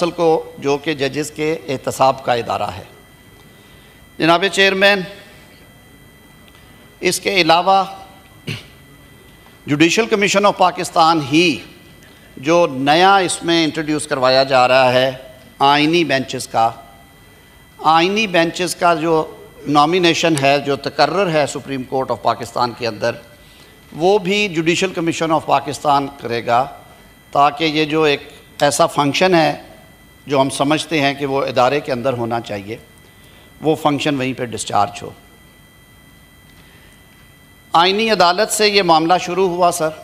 को जो कि जजेस के एहतसाब का इदारा है। जनाब चेयरमैन, इसके अलावा जुडिशल कमीशन ऑफ पाकिस्तान ही जो नया इसमें इंट्रोड्यूस करवाया जा रहा है आइनी बेंचेस का जो नॉमिनेशन है, जो तकर्रर है सुप्रीम कोर्ट ऑफ पाकिस्तान के अंदर, वो भी जुडिशल कमीशन ऑफ पाकिस्तान करेगा, ताकि ये जो एक ऐसा फंक्शन है जो हम समझते हैं कि वो इदारे के अंदर होना चाहिए, वो फंक्शन वहीं पे डिस्चार्ज हो। आइनी अदालत से ये मामला शुरू हुआ सर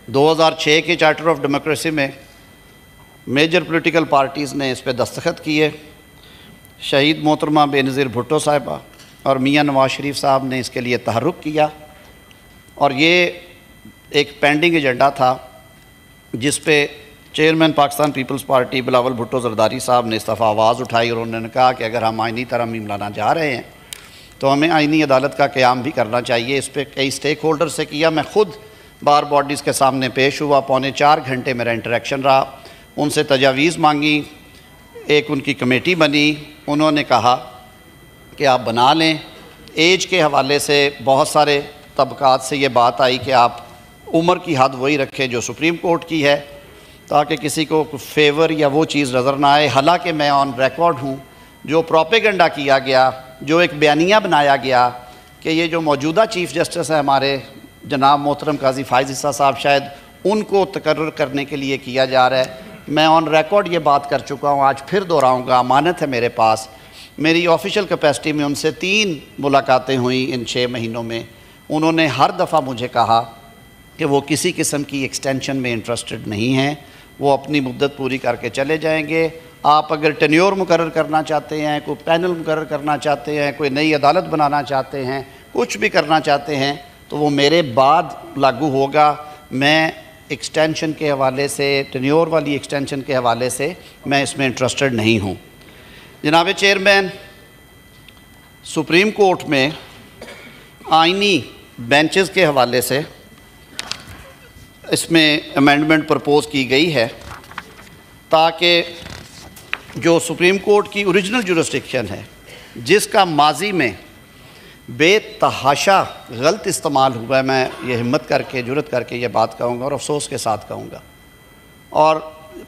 2006 के चार्टर ऑफ डेमोक्रेसी में। मेजर पॉलिटिकल पार्टीज़ ने इस पर दस्तखत किए। शहीद मोहतरमा बेनज़ीर भुट्टो साहिबा और मियाँ नवाज शरीफ साहब ने इसके लिए तहर्रुक किया, और ये एक पेंडिंग एजेंडा था जिस पे चेयरमैन पाकिस्तान पीपल्स पार्टी बिलावल भुट्टो जरदारी साहब ने इस दफ़ा आवाज़ उठाई और उन्होंने कहा कि अगर हम आइनी तरमीम लाना जा रहे हैं तो हमें आइनी अदालत का क़याम भी करना चाहिए। इस पर कई स्टेक होल्डर से किया, मैं ख़ुद बार बॉडीज़ के सामने पेश हुआ, 3.25 घंटे मेरा इंटरेक्शन रहा, उनसे तजावीज़ मांगी, एक उनकी कमेटी बनी, उन्होंने कहा कि आप बना लें। एज के हवाले से बहुत सारे तबकात से ये बात आई कि आप उम्र की हद वही रखें जो सुप्रीम कोर्ट की है, ताकि किसी को फेवर या वो चीज़ नज़र ना आए। हालांकि मैं ऑन रिकॉर्ड हूँ, जो प्रोपेगेंडा किया गया, जो एक बयानिया बनाया गया कि ये जो मौजूदा चीफ़ जस्टिस है हमारे जनाब मोहतरम काजी फ़ाइज़ ईसा साहब, शायद उनको तकर्रर करने के लिए किया जा रहा है। मैं ऑन रिकॉर्ड ये बात कर चुका हूँ, आज फिर दोहराऊँगा, अमानत है मेरे पास। मेरी ऑफिशियल कैपेसिटी में उनसे 3 मुलाकातें हुई इन 6 महीनों में। उन्होंने हर दफ़ा मुझे कहा कि वो किसी किस्म की एक्सटेंशन में इंटरेस्टेड नहीं हैं, वो अपनी मुद्दत पूरी करके चले जाएंगे। आप अगर टेन्योर मुकर्रर करना चाहते हैं, कोई पैनल मुकर्रर करना चाहते हैं, कोई नई अदालत बनाना चाहते हैं, कुछ भी करना चाहते हैं, तो वो मेरे बाद लागू होगा। मैं एक्सटेंशन के हवाले से, टेन्योर वाली एक्सटेंशन के हवाले से मैं इसमें इंटरेस्टेड नहीं हूँ। जनाब चेयरमैन, सुप्रीम कोर्ट में आइनी बेंचेस के हवाले से इसमें अमेंडमेंट प्रपोज़ की गई है, ताकि जो सुप्रीम कोर्ट की ओरिजिनल जुरिस्डिक्शन है, जिसका माजी में बेतहाशा गलत इस्तेमाल हुआ है, मैं ये हिम्मत करके, जुरत करके ये बात कहूँगा और अफसोस के साथ कहूँगा, और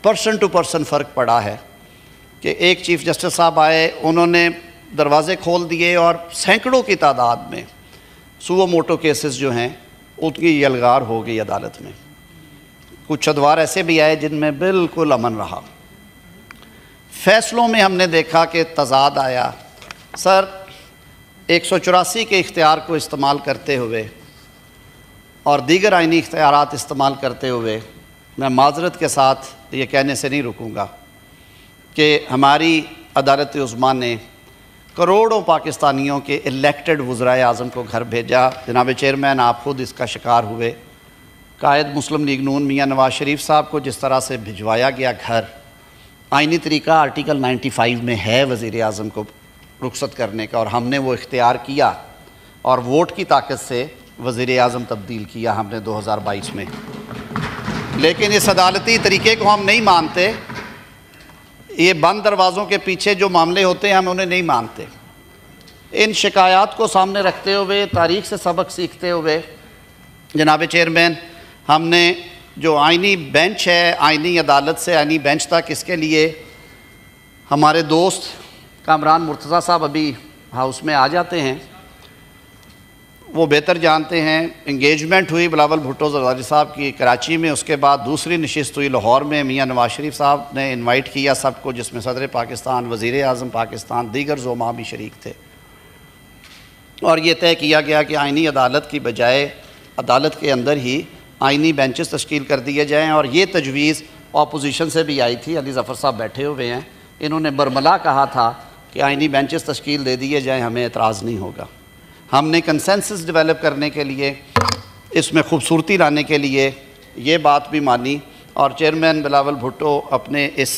पर्सन टू पर्सन फ़र्क पड़ा है कि एक चीफ़ जस्टिस साहब आए, उन्होंने दरवाज़े खोल दिए और सैकड़ों की तादाद में सुओ मोटो केसेस जो हैं उनकी यलगार हो गई अदालत में। कुछ अदवार ऐसे भी आए जिनमें बिल्कुल अमन रहा। फ़ैसलों में हमने देखा कि तज़ाद आया। सर, 184 के इख्तियार को इस्तेमाल करते हुए और दीगर आइनी इख्तियारात इस्तेमाल करते हुए मैं माज़रत के साथ ये कहने से नहीं रुकूँगा कि हमारी अदालत उज़्मा ने करोड़ों पाकिस्तानियों के इलेक्टेड वज़राए आज़म को घर भेजा। जनाब चेयरमैन, आप ख़ुद इसका शिकार हुए। कायद मुस्लिम लीग नून मियाँ नवाज शरीफ साहब को जिस तरह से भिजवाया गया घर, आइनी तरीका आर्टिकल 95 में है वज़ीर आज़म को रुखसत करने का, और हमने वो इख्तियार किया और वोट की ताकत से वज़ीर आज़म तब्दील किया हमने 2022 में। लेकिन इस अदालती तरीके को हम नहीं मानते। ये बंद दरवाज़ों के पीछे जो मामले होते हैं हम उन्हें नहीं मानते। इन शिकायत को सामने रखते हुए, तारीख़ से सबक सीखते हुए, जनाब चेयरमैन, हमने जो आइनी बेंच है, आइनी अदालत से आइनी बेंच तक, इसके लिए हमारे दोस्त कामरान मुर्तज़ा साहब अभी हाउस में आ जाते हैं, वो बेहतर जानते हैं। इंगेजमेंट हुई बिलावल भुट्टो जरदारी साहब की कराची में, उसके बाद दूसरी नशिस्त हुई लाहौर में। मियाँ नवाज शरीफ साहब ने इनवाइट किया सबको, जिसमें सदर पाकिस्तान, वज़ीर आज़म पाकिस्तान, दीगर ज़ोमा भी शरीक थे, और ये तय किया गया कि आइनी अदालत की बजाय अदालत के अंदर ही आइनी बेंचेस तश्कील कर दिए जाएँ। और ये तजवीज़ अपोजिशन से भी आई थी, अली ज़फ़र साहब बैठे हुए हैं, इन्होंने बरमला कहा था कि आइनी बेंचेस तश्कील दे दिए जाएँ, हमें एतराज़ नहीं होगा। हमने कंसेंसस डेवलप करने के लिए, इसमें खूबसूरती लाने के लिए ये बात भी मानी, और चेयरमैन बिलावल भुट्टो अपने इस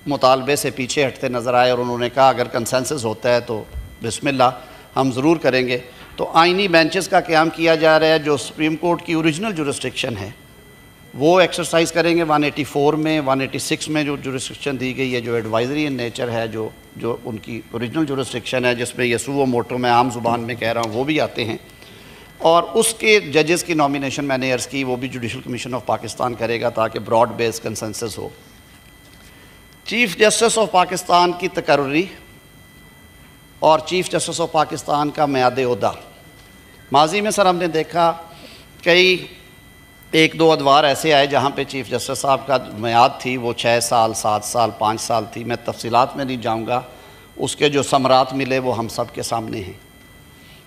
मुतालबे से पीछे हटते नज़र आए और उन्होंने कहा अगर कंसेंसस होता है तो बिस्मिल्लाह, हम ज़रूर करेंगे। तो आइनी बेंचेस का क़याम किया जा रहा है, जो सुप्रीम कोर्ट की ओरिजिनल जुरिस्डिक्शन है वो एक्सरसाइज करेंगे 184 में, 186 में जो जुरिस्डिक्शन दी गई है, जो एडवाइजरी इन नेचर है, जो उनकी ओरिजिनल जुरिस्डिक्शन है, जिसमें ये सुओ मोटो मैं आम ज़ुबान में कह रहा हूँ, वो भी आते हैं। और उसके जजेस की नॉमिनेशन मैंने अर्ज़ की, वो भी जुडिशल कमीशन ऑफ पाकिस्तान करेगा ताकि ब्रॉड बेस कंसेंसस हो। चीफ़ जस्टिस ऑफ पाकिस्तान की तकर्री और चीफ़ जस्टिस ऑफ पाकिस्तान का म्याद ओहदा, माजी में सर हमने देखा कई 1-2 अदवार ऐसे आए जहाँ पे चीफ़ जस्टिस साहब का म्याद थी वो 6 साल, 7 साल, 5 साल थी। मैं तफसीलात में नहीं जाऊँगा, उसके जो समरात मिले वो हम सब के सामने हैं।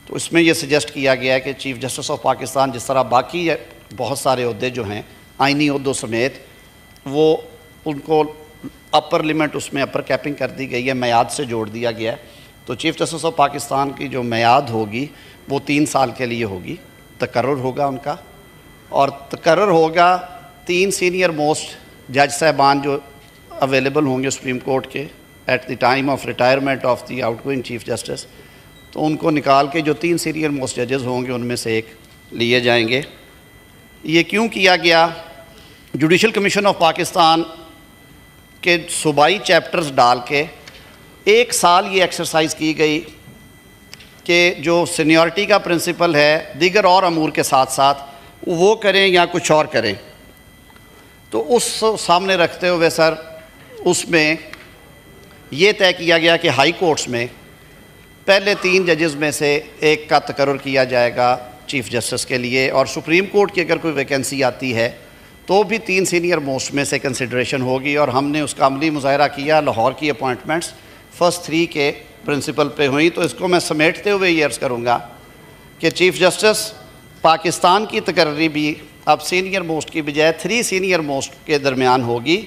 तो इसमें यह सजेस्ट किया गया है कि चीफ़ जस्टिस ऑफ पाकिस्तान जिस तरह बाकी बहुत सारे ओहदे जो हैं आइनी ओहदों समेत, वो उनको अपर लिमिट उसमें अपर कैपिंग कर दी गई है, म्याद से जोड़ दिया गया है। तो चीफ़ जस्टिस ऑफ पाकिस्तान की जो म्याद होगी वो 3 साल के लिए होगी, तकर्रुर होगा उनका, और तकर्रुर होगा 3 सीनियर मोस्ट जज साहबान जो अवेलेबल होंगे सुप्रीम कोर्ट के at the time of retirement of the outgoing chief justice. तो उनको निकाल के जो 3 सीनियर मोस्ट जजेस होंगे उनमें से एक लिए जाएंगे। ये क्यों किया गया? जुडिशल कमीशन ऑफ पाकिस्तान के सूबाई चैप्टर्स डाल के 1 साल ये एक्सरसाइज की गई कि जो सीनियरिटी का प्रिंसिपल है दीगर और अमूर के साथ साथ वो करें या कुछ और करें। तो उस सामने रखते हुए सर उसमें ये तय किया गया कि हाई कोर्ट्स में पहले 3 जजेस में से एक का तकर्रुर किया जाएगा चीफ़ जस्टिस के लिए, और सुप्रीम कोर्ट की अगर कोई वैकेंसी आती है तो भी 3 सीनियर मोस्ट में से कंसिडरेशन होगी। और हमने उसका अमली मुज़ाहरा किया। लाहौर की अपॉइंटमेंट्स फर्स्ट 3 के प्रिंसिपल पे हुई। तो इसको मैं समेटते हुए ये अर्ज़ करूँगा कि चीफ़ जस्टिस पाकिस्तान की तकर्री भी अब सीनियर मोस्ट की बजाय 3 सीनियर मोस्ट के दरमियान होगी,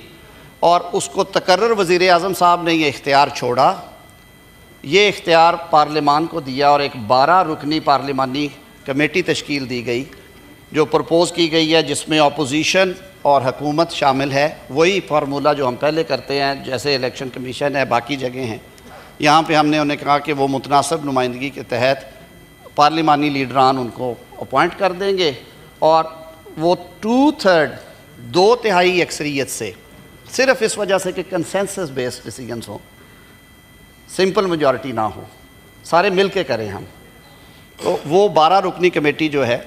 और उसको तकर्रर वज़ीर आज़म साहब ने ये इख्तियार छोड़ा। ये इख्तियार पार्लिमान को दिया और एक 12 रुकनी पार्लिमानी कमेटी तश्कील दी गई जो प्रपोज़ की गई है, जिसमें अपोजिशन और हुकूमत शामिल है। वही फार्मूला जो हम पहले करते हैं, जैसे इलेक्शन कमीशन है, बाकी जगह हैं। यहाँ पे हमने उन्हें कहा कि वो मुतनासिब नुमाइंदगी के तहत पार्लिमानी लीडरान उनको अपॉइंट कर देंगे, और वो 2/3 2/3 अक्सरियत से, सिर्फ इस वजह से कि कंसेंसस बेस्ड डिसीजंस हो, सिंपल मेजॉरिटी ना हो, सारे मिल के करें हम। तो वो 12 रुकनी कमेटी जो है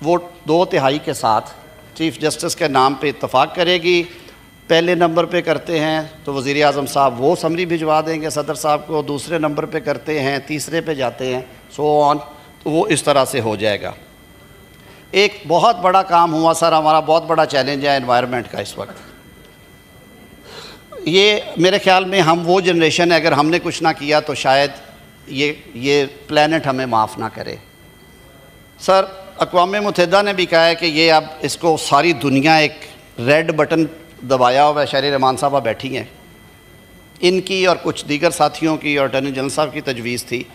वो 2/3 के साथ चीफ़ जस्टिस के नाम पे इत्तफाक करेगी। पहले नंबर पे करते हैं तो वज़ीर आज़म साहब वो समरी भिजवा देंगे सदर साहब को, दूसरे नंबर पे करते हैं, तीसरे पे जाते हैं, सो ऑन। तो वो इस तरह से हो जाएगा। एक बहुत बड़ा काम हुआ सर, हमारा बहुत बड़ा चैलेंज है एनवायरनमेंट का इस वक्त। ये मेरे ख्याल में हम वो जनरेशन है, अगर हमने कुछ ना किया तो शायद ये प्लैनेट हमें माफ़ ना करे। सर अक़वाम मुत्तहिदा ने भी कहा है कि ये अब इसको सारी दुनिया एक रेड बटन दबाया हुआ है। शहरी रहमान साहबा बैठी हैं, इनकी और कुछ दीगर साथियों की और अटॉर्नी जनरल साहब की तजवीज़ थी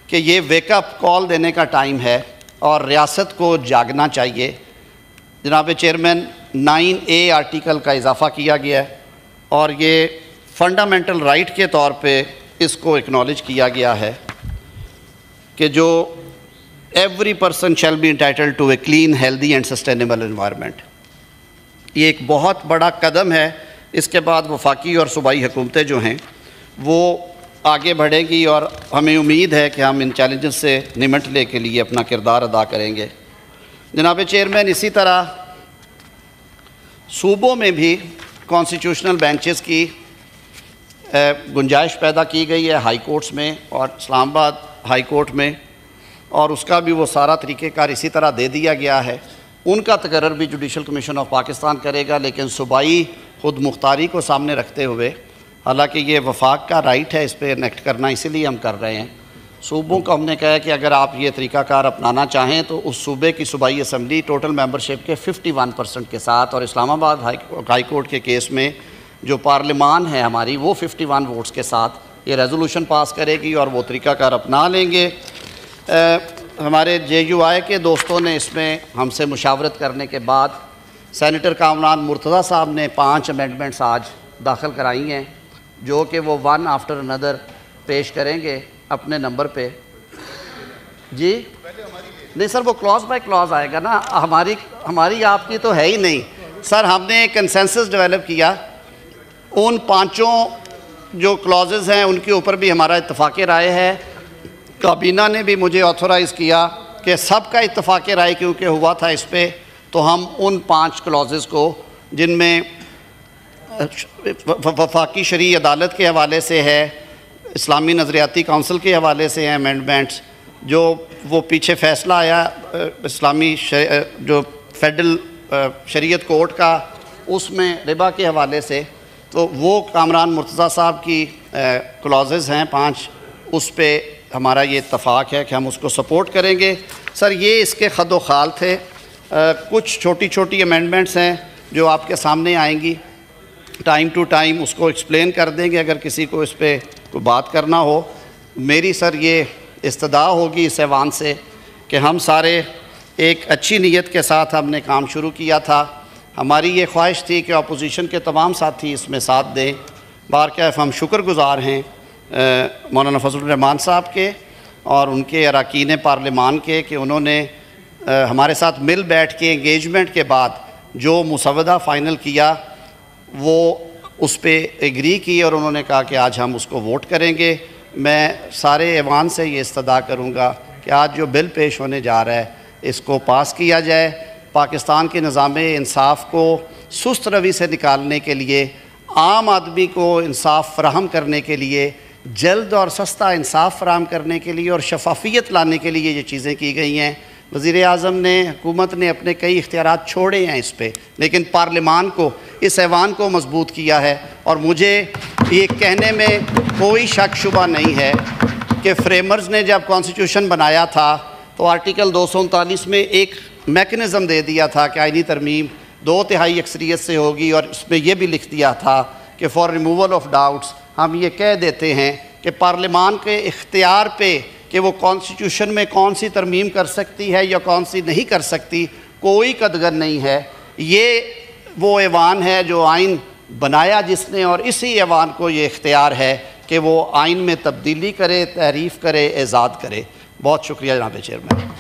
कि ये वेकअप कॉल देने का टाइम है और रियासत को जागना चाहिए। जनाब चेयरमैन 9A आर्टिकल का इजाफ़ा किया गया है और ये फंडामेंटल राइट के तौर पे इसको एक्नॉलेज किया गया है कि जो every person shall be entitled to a clean, healthy and sustainable environment. ये एक बहुत बड़ा कदम है। इसके बाद वफाकी और सूबाई हुकूमतें जो हैं वो आगे बढ़ेंगी और हमें उम्मीद है कि हम इन चैलेंजेस से निमटने के लिए अपना किरदार अदा करेंगे। जनाब चेयरमैन, इसी तरह सूबों में भी कॉन्स्टिट्यूशनल बेंचेस की गुंजाइश पैदा की गई है हाई कोर्ट्स में और इस्लामाबाद हाई कोर्ट में, और उसका भी वो सारा तरीक़ेकार इसी तरह दे दिया गया है। उनका तकर्रर भी जुडिशल कमीशन ऑफ पाकिस्तान करेगा, लेकिन सूबाई खुद मुख्तारी को सामने रखते हुए, हालांकि ये वफाक का राइट है इस पर इनेक्ट करना, इसीलिए हम कर रहे हैं। सूबों को हमने कहा है कि अगर आप ये तरीक़ाकार अपनाना चाहें तो उस सूबे की सूबाई असम्बली टोटल मेंबरशिप के 51% के साथ, और इस्लामाबाद हाई कोर्ट के केस में जो पार्लिमान है हमारी वो 51 वोट्स के साथ ये रेजोल्यूशन पास करेगी और वो तरीक़ाकार अपना लेंगे। हमारे JUI के दोस्तों ने इसमें हमसे मुशावरत करने के बाद सेनेटर कामरान मुर्तज़ा साहब ने 5 अमेंडमेंट्स आज दाखिल कराई हैं, जो कि वो वन आफ्टर अनदर पेश करेंगे अपने नंबर पे। जी नहीं सर, वो क्लॉज बाय क्लॉज आएगा ना, हमारी आपकी तो है ही नहीं। सर हमने एक कंसेंसस डेवलप किया, उन पांचों जो क्लॉजेज़ हैं उनके ऊपर भी हमारा इत्तफाक़ राय है। काबीना ने भी मुझे ऑथोराइज़ किया कि सबका इत्तफाक़ राय क्योंकि हुआ था इस पर, तो हम उन 5 क्लॉजेज़ को जिनमें वफाकी शरई अदालत के हवाले से है, इस्लामी नज़रियाती काउंसिल के हवाले से हैं अमेंडमेंट्स, जो वो पीछे फ़ैसला आया इस्लामी जो फेडरल शरीयत कोर्ट का, उसमें रिबा के हवाले से, तो वो कामरान मुर्तज़ा साहब की क्लॉजेज़ हैं 5, उस पर हमारा ये इत्तफ़ाक़ है कि हम उसको सपोर्ट करेंगे। सर ये इसके खद व खाल थे। कुछ छोटी छोटी अमेंडमेंट्स हैं जो आपके सामने आएंगी, टाइम टू टाइम उसको एक्सप्लेन कर देंगे अगर किसी को इस पर कोई बात करना हो। मेरी सर ये इस्तदा होगी इस ऐवान से कि हम सारे एक अच्छी नीयत के साथ हमने काम शुरू किया था। हमारी ये ख्वाहिश थी कि अपोजिशन के तमाम साथी इसमें साथ दें। बारकैफ़ हम शुक्रगुज़ार हैं मौलाना फजलुर रहमान साहब के और उनके अरकान पार्लिमान के कि उन्होंने हमारे साथ मिल बैठ के एंगेजमेंट के बाद जो मुसवदा फ़ाइनल किया वो उस पर एग्री की और उन्होंने कहा कि आज हम उसको वोट करेंगे। मैं सारे ऐवान से ये इस्तदा करूँगा कि आज जो बिल पेश होने जा रहा है इसको पास किया जाए। पाकिस्तान के निज़ामे इंसाफ को सुस्त रवि से निकालने के लिए, आम आदमी को इंसाफ फराहम करने के लिए, जल्द और सस्ता इंसाफ फराहम करने के लिए और शफाफियत लाने के लिए ये चीज़ें की गई हैं। वज़ीर आज़म ने, हुकूमत ने अपने कई इख्तियारात छोड़े हैं इस पर, लेकिन पार्लिमान को, इस ऐवान को मजबूत किया है। और मुझे ये कहने में कोई शक शुबा नहीं है कि फ्रेमर्स ने जब कॉन्स्टिट्यूशन बनाया था तो आर्टिकल 239 में एक मेकनिज़म दे दिया था कि आइनी तरमीम 2/3 अक्सरियत से होगी, और इसमें यह भी लिख दिया था कि फॉर रिमूवल ऑफ डाउट्स हम ये कह देते हैं कि पार्लिमान के इख्तियार पे कि वो कॉन्स्टिट्यूशन में कौन सी तरमीम कर सकती है या कौन सी नहीं कर सकती, कोई कदगन नहीं है। ये वो ऐवान है जो आइन बनाया जिसने, और इसी ऐवान को ये इख्तियार है कि वो आइन में तब्दीली करे, तहरीफ़ करे, एजाद करे। बहुत शुक्रिया जनाब चेयरमैन।